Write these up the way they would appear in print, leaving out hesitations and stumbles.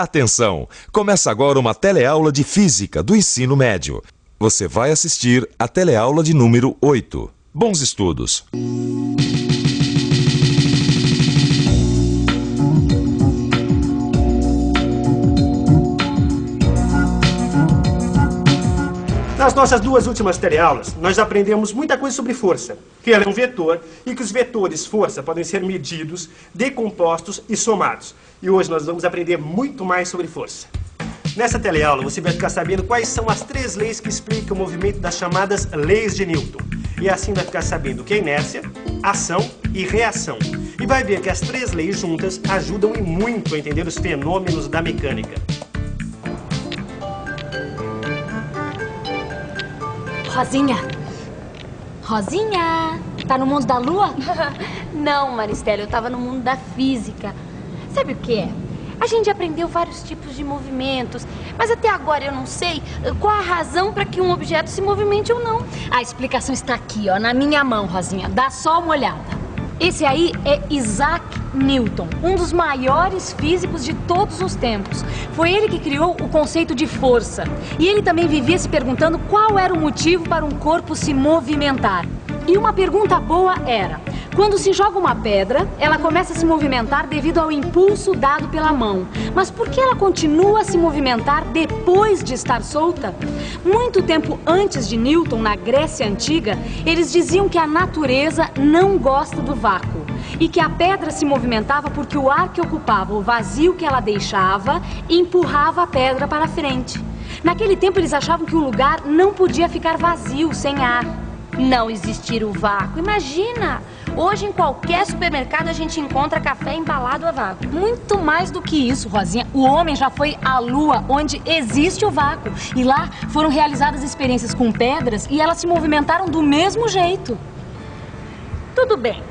Atenção! Começa agora uma teleaula de Física do ensino médio. Você vai assistir a teleaula de número 8. Bons estudos! Nas nossas duas últimas teleaulas, nós aprendemos muita coisa sobre força, que ela é um vetor e que os vetores força podem ser medidos, decompostos e somados. E hoje nós vamos aprender muito mais sobre força. Nessa teleaula você vai ficar sabendo quais são as 3 leis que explicam o movimento das chamadas leis de Newton. E assim vai ficar sabendo o que é inércia, ação e reação. E vai ver que as 3 leis juntas ajudam e muito a entender os fenômenos da mecânica. Rosinha! Rosinha! Tá no mundo da lua? Não, Maristela, eu tava no mundo da física. Sabe o que é? A gente aprendeu vários tipos de movimentos, mas até agora eu não sei qual a razão para que um objeto se movimente ou não. A explicação está aqui, ó, na minha mão, Rosinha. Dá só uma olhada. Esse aí é Isaac Newton, um dos maiores físicos de todos os tempos. Foi ele que criou o conceito de força. E ele também vivia se perguntando qual era o motivo para um corpo se movimentar. E uma pergunta boa era: quando se joga uma pedra, ela começa a se movimentar devido ao impulso dado pela mão. Mas por que ela continua a se movimentar depois de estar solta? Muito tempo antes de Newton, na Grécia Antiga, eles diziam que a natureza não gosta do vácuo e que a pedra se movimentava porque o ar que ocupava o vazio que ela deixava empurrava a pedra para frente. Naquele tempo eles achavam que o lugar não podia ficar vazio, sem ar. Não existir o vácuo, imagina! Hoje em qualquer supermercado a gente encontra café embalado a vácuo. Muito mais do que isso, Rosinha. O homem já foi à Lua, onde existe o vácuo. E lá foram realizadas experiências com pedras e elas se movimentaram do mesmo jeito. Tudo bem.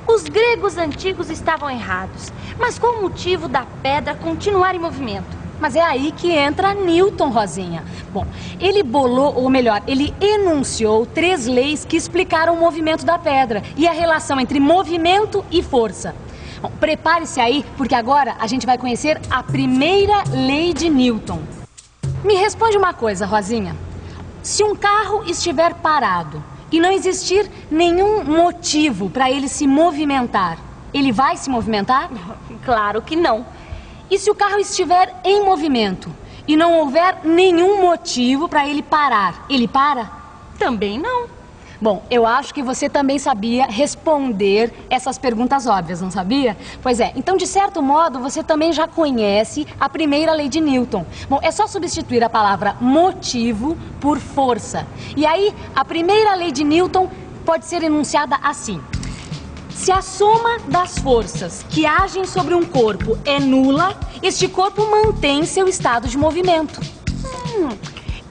Os gregos antigos estavam errados. Mas qual o motivo da pedra continuar em movimento? Mas é aí que entra Newton, Rosinha. Bom, ele bolou, ou melhor, ele enunciou 3 leis que explicaram o movimento da pedra e a relação entre movimento e força. Bom, prepare-se aí, porque agora a gente vai conhecer a primeira lei de Newton. Me responde uma coisa, Rosinha. Se um carro estiver parado e não existir nenhum motivo para ele se movimentar, ele vai se movimentar? Claro que não. E se o carro estiver em movimento e não houver nenhum motivo para ele parar, ele para? Também não. Bom, eu acho que você também sabia responder essas perguntas óbvias, não sabia? Pois é, então de certo modo você também já conhece a primeira lei de Newton. Bom, é só substituir a palavra motivo por força. E aí, a primeira lei de Newton pode ser enunciada assim: se a soma das forças que agem sobre um corpo é nula, este corpo mantém seu estado de movimento.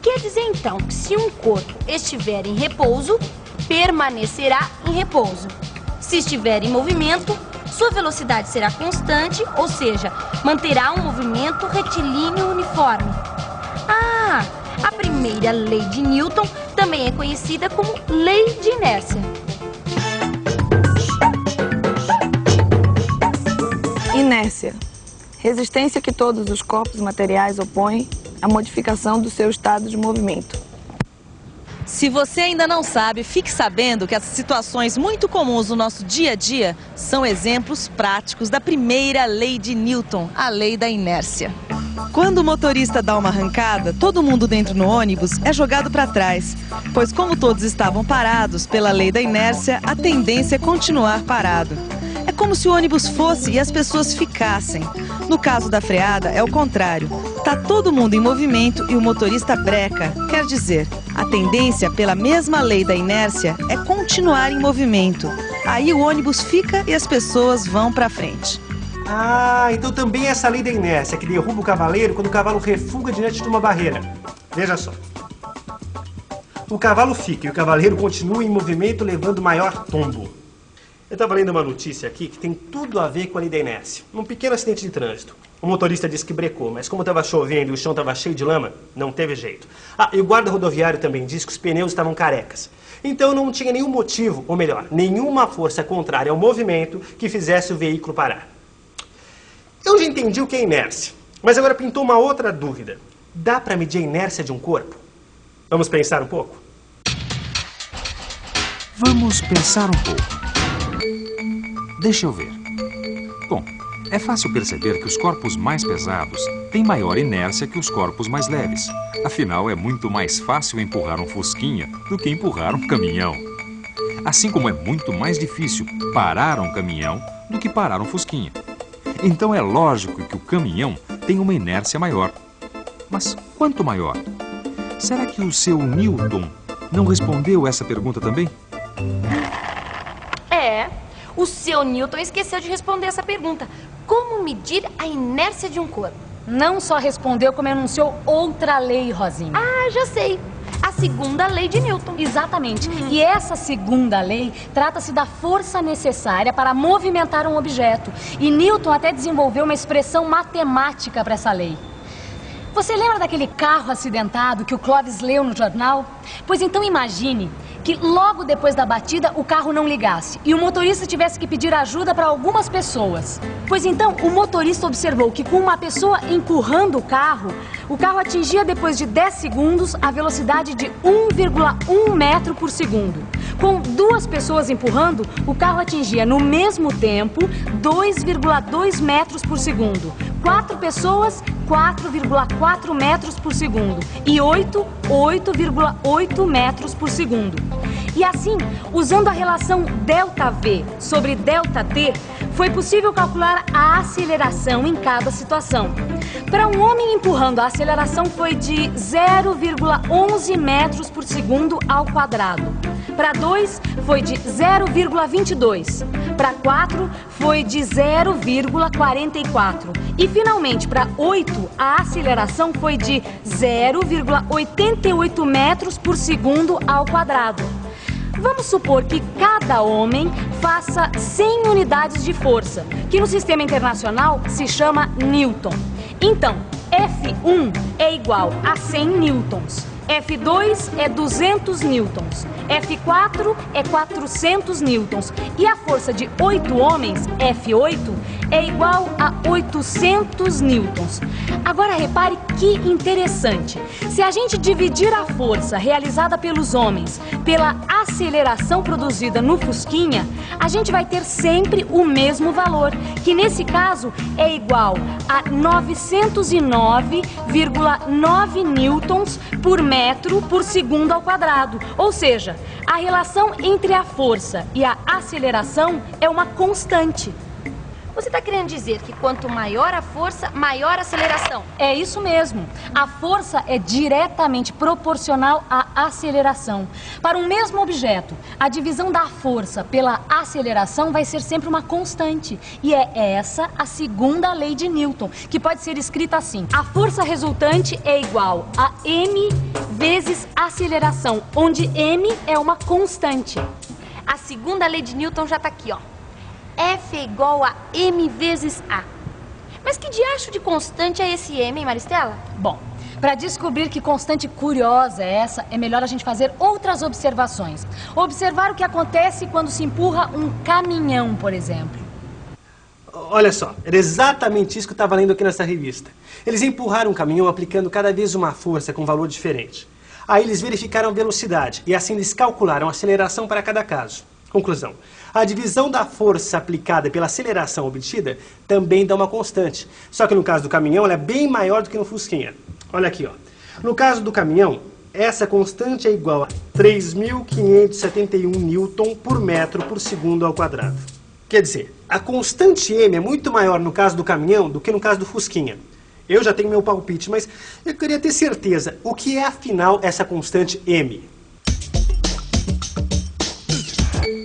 Quer dizer então que se um corpo estiver em repouso, permanecerá em repouso. Se estiver em movimento, sua velocidade será constante, ou seja, manterá um movimento retilíneo uniforme. Ah, a primeira lei de Newton também é conhecida como lei de inércia. Inércia. Resistência que todos os corpos materiais opõem à modificação do seu estado de movimento. Se você ainda não sabe, fique sabendo que as situações muito comuns no nosso dia a dia são exemplos práticos da primeira lei de Newton, a lei da inércia. Quando o motorista dá uma arrancada, todo mundo dentro no ônibus é jogado para trás, pois como todos estavam parados pela lei da inércia, a tendência é continuar parado. É como se o ônibus fosse e as pessoas ficassem. No caso da freada, é o contrário. Tá todo mundo em movimento e o motorista breca. Quer dizer, a tendência, pela mesma lei da inércia, é continuar em movimento. Aí o ônibus fica e as pessoas vão para frente. Ah, então também é essa lei da inércia que derruba o cavaleiro quando o cavalo refuga diante de uma barreira. Veja só. O cavalo fica e o cavaleiro continua em movimento, levando maior tombo. Eu estava lendo uma notícia aqui que tem tudo a ver com a lei da inércia. Num pequeno acidente de trânsito. O motorista disse que brecou, mas como estava chovendo e o chão estava cheio de lama, não teve jeito. Ah, e o guarda rodoviário também disse que os pneus estavam carecas. Então não tinha nenhum motivo, ou melhor, nenhuma força contrária ao movimento que fizesse o veículo parar. Eu já entendi o que é inércia. Mas agora pintou uma outra dúvida. Dá para medir a inércia de um corpo? Vamos pensar um pouco? Vamos pensar um pouco. Deixa eu ver. Bom, é fácil perceber que os corpos mais pesados têm maior inércia que os corpos mais leves. Afinal, é muito mais fácil empurrar um fusquinha do que empurrar um caminhão. Assim como é muito mais difícil parar um caminhão do que parar um fusquinha. Então é lógico que o caminhão tem uma inércia maior. Mas quanto maior? Será que o seu Newton não respondeu essa pergunta também? O seu Newton esqueceu de responder essa pergunta. Como medir a inércia de um corpo? Não só respondeu, como enunciou outra lei, Rosinha. Ah, já sei. A segunda lei de Newton. Exatamente. E essa segunda lei trata-se da força necessária para movimentar um objeto. E Newton até desenvolveu uma expressão matemática para essa lei. Você lembra daquele carro acidentado que o Clóvis leu no jornal? Pois então imagine que logo depois da batida o carro não ligasse e o motorista tivesse que pedir ajuda para algumas pessoas. Pois então o motorista observou que com uma pessoa empurrando o carro atingia depois de 10 segundos a velocidade de 1,1 metro por segundo. Com 2 pessoas empurrando, o carro atingia no mesmo tempo 2,2 metros por segundo. 4 pessoas, 4,4 metros por segundo. E 8,8 metros por segundo. E assim, usando a relação ΔV sobre ΔT, foi possível calcular a aceleração em cada situação. Para um homem empurrando, a aceleração foi de 0,11 metros por segundo ao quadrado. Para 2, foi de 0,22. Para 4, foi de 0,44. E, finalmente, para 8, a aceleração foi de 0,88 metros por segundo ao quadrado. Vamos supor que cada homem faça 100 unidades de força, que no sistema internacional se chama Newton. Então, F1 é igual a 100 newtons. F2 é 200 newtons, F4 é 400 newtons e a força de 8 homens, F8, é igual a 800 newtons. Agora repare que interessante. Se a gente dividir a força realizada pelos homens pela aceleração produzida no fusquinha, a gente vai ter sempre o mesmo valor, que nesse caso é igual a 909,9 newtons por metro por segundo ao quadrado. Ou seja, a relação entre a força e a aceleração é uma constante. Você está querendo dizer que quanto maior a força, maior a aceleração? É isso mesmo. A força é diretamente proporcional à aceleração. Para um mesmo objeto, a divisão da força pela aceleração vai ser sempre uma constante. E é essa a segunda lei de Newton, que pode ser escrita assim. A força resultante é igual a m vezes aceleração, onde m é uma constante. A segunda lei de Newton já está aqui, ó. F é igual a m vezes a. Mas que diacho de constante é esse m, hein, Maristela? Bom, para descobrir que constante curiosa é essa, é melhor a gente fazer outras observações. Observar o que acontece quando se empurra um caminhão, por exemplo. Olha só, era exatamente isso que eu estava lendo aqui nessa revista. Eles empurraram um caminhão aplicando cada vez uma força com valor diferente. Aí eles verificaram a velocidade e assim eles calcularam a aceleração para cada caso. Conclusão. A divisão da força aplicada pela aceleração obtida também dá uma constante. Só que no caso do caminhão, ela é bem maior do que no fusquinha. Olha aqui, ó. No caso do caminhão, essa constante é igual a 3.571 newton por metro por segundo ao quadrado. Quer dizer, a constante m é muito maior no caso do caminhão do que no caso do fusquinha. Eu já tenho meu palpite, mas eu queria ter certeza. O que é, afinal, essa constante m?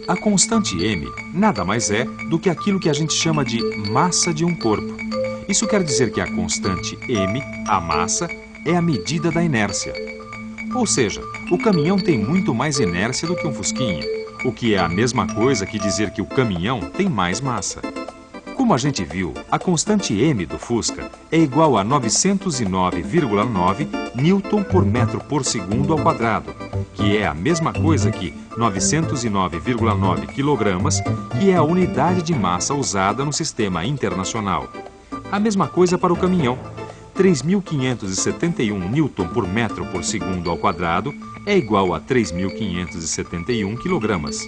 A constante m nada mais é do que aquilo que a gente chama de massa de um corpo. Isso quer dizer que a constante m, a massa, é a medida da inércia. Ou seja, o caminhão tem muito mais inércia do que um fusquinha, o que é a mesma coisa que dizer que o caminhão tem mais massa. Como a gente viu, a constante m do Fusca é igual a 909,9 newton por metro por segundo ao quadrado, que é a mesma coisa que 909,9 quilogramas, que é a unidade de massa usada no sistema internacional. A mesma coisa para o caminhão, 3.571 Newton por metro por segundo ao quadrado é igual a 3.571 quilogramas.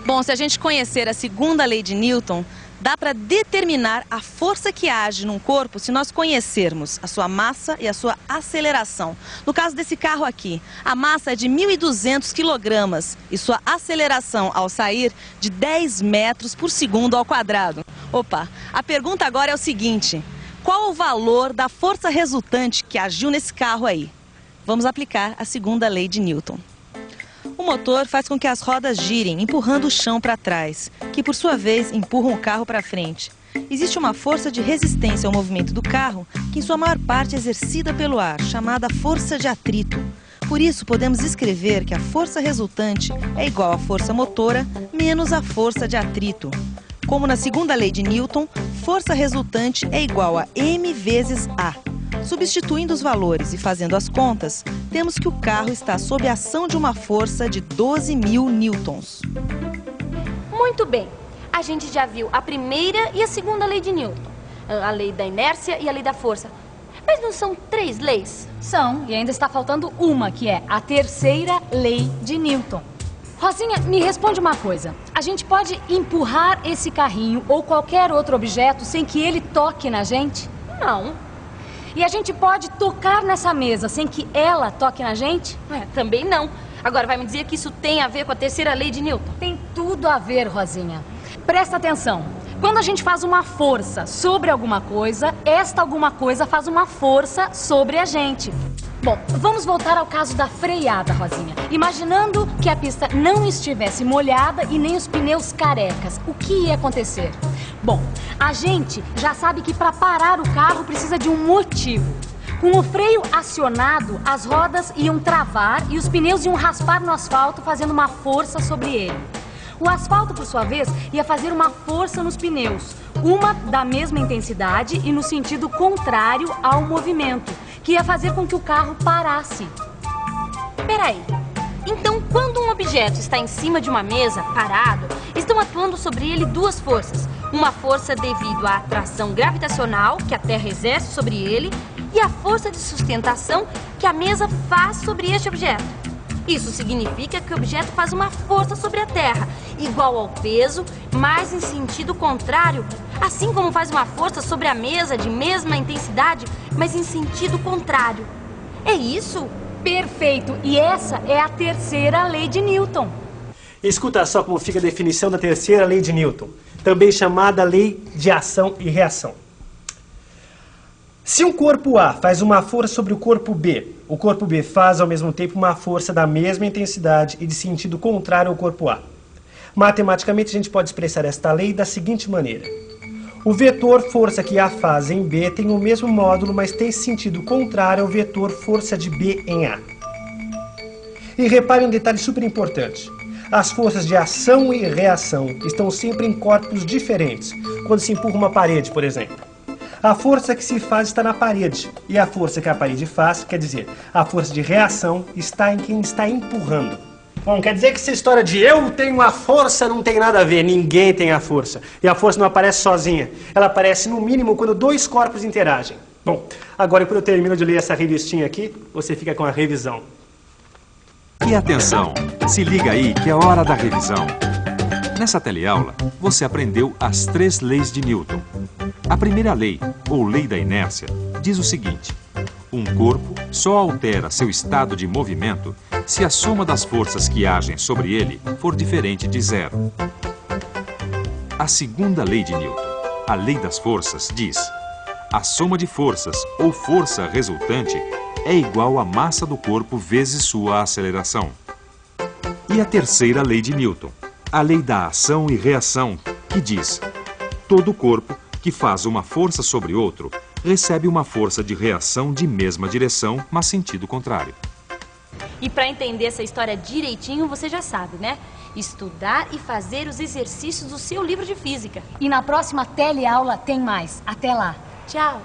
Bom, se a gente conhecer a segunda lei de Newton, dá para determinar a força que age num corpo se nós conhecermos a sua massa e a sua aceleração. No caso desse carro aqui, a massa é de 1.200 quilogramas e sua aceleração ao sair de 10 metros por segundo ao quadrado. Opa, a pergunta agora é o seguinte: qual o valor da força resultante que agiu nesse carro aí? Vamos aplicar a segunda lei de Newton. O motor faz com que as rodas girem, empurrando o chão para trás, que por sua vez empurram o carro para frente. Existe uma força de resistência ao movimento do carro, que em sua maior parte é exercida pelo ar, chamada força de atrito. Por isso, podemos escrever que a força resultante é igual à força motora menos a força de atrito. Como na segunda lei de Newton, força resultante é igual a m vezes A. Substituindo os valores e fazendo as contas, temos que o carro está sob a ação de uma força de 12.000 newtons. Muito bem. A gente já viu a primeira e a segunda lei de Newton. A lei da inércia e a lei da força. Mas não são 3 leis? São, e ainda está faltando uma, que é a terceira lei de Newton. Rosinha, me responde uma coisa. A gente pode empurrar esse carrinho ou qualquer outro objeto sem que ele toque na gente? Não. E a gente pode tocar nessa mesa sem que ela toque na gente? Também não. Agora vai me dizer que isso tem a ver com a terceira lei de Newton? Tem tudo a ver, Rosinha. Presta atenção. Quando a gente faz uma força sobre alguma coisa, esta alguma coisa faz uma força sobre a gente. Bom, vamos voltar ao caso da freada, Rosinha. Imaginando que a pista não estivesse molhada e nem os pneus carecas, o que ia acontecer? Bom, a gente já sabe que para parar o carro precisa de um motivo. Com o freio acionado, as rodas iam travar e os pneus iam raspar no asfalto, fazendo uma força sobre ele. O asfalto, por sua vez, ia fazer uma força nos pneus, uma da mesma intensidade e no sentido contrário ao movimento, que ia fazer com que o carro parasse. Peraí. Então, quando um objeto está em cima de uma mesa, parado, estão atuando sobre ele 2 forças. Uma força devido à atração gravitacional que a Terra exerce sobre ele e a força de sustentação que a mesa faz sobre este objeto. Isso significa que o objeto faz uma força sobre a Terra, igual ao peso, mas em sentido contrário, assim como faz uma força sobre a mesa de mesma intensidade, mas em sentido contrário. É isso? Perfeito! E essa é a terceira lei de Newton. Escuta só como fica a definição da terceira lei de Newton, também chamada lei de ação e reação. Se um corpo A faz uma força sobre o corpo B faz ao mesmo tempo uma força da mesma intensidade e de sentido contrário ao corpo A. Matematicamente, a gente pode expressar esta lei da seguinte maneira. O vetor força que A faz em B tem o mesmo módulo, mas tem sentido contrário ao vetor força de B em A. E repare um detalhe super importante. As forças de ação e reação estão sempre em corpos diferentes, quando se empurra uma parede, por exemplo. A força que se faz está na parede, e a força que a parede faz, quer dizer, a força de reação está em quem está empurrando. Bom, quer dizer que essa história de eu tenho a força não tem nada a ver, ninguém tem a força. E a força não aparece sozinha, ela aparece no mínimo quando 2 corpos interagem. Bom, agora quando eu termino de ler essa revistinha aqui, você fica com a revisão. E atenção, se liga aí que é hora da revisão. Nessa teleaula, você aprendeu as 3 leis de Newton. A primeira lei, ou lei da inércia, diz o seguinte: um corpo só altera seu estado de movimento se a soma das forças que agem sobre ele for diferente de 0. A segunda lei de Newton, a lei das forças, diz: a soma de forças, ou força resultante, é igual à massa do corpo vezes sua aceleração. E a terceira lei de Newton, a lei da ação e reação, que diz: todo corpo que faz uma força sobre outro recebe uma força de reação de mesma direção, mas sentido contrário. E para entender essa história direitinho, você já sabe, né? Estudar e fazer os exercícios do seu livro de física. E na próxima teleaula tem mais. Até lá. Tchau!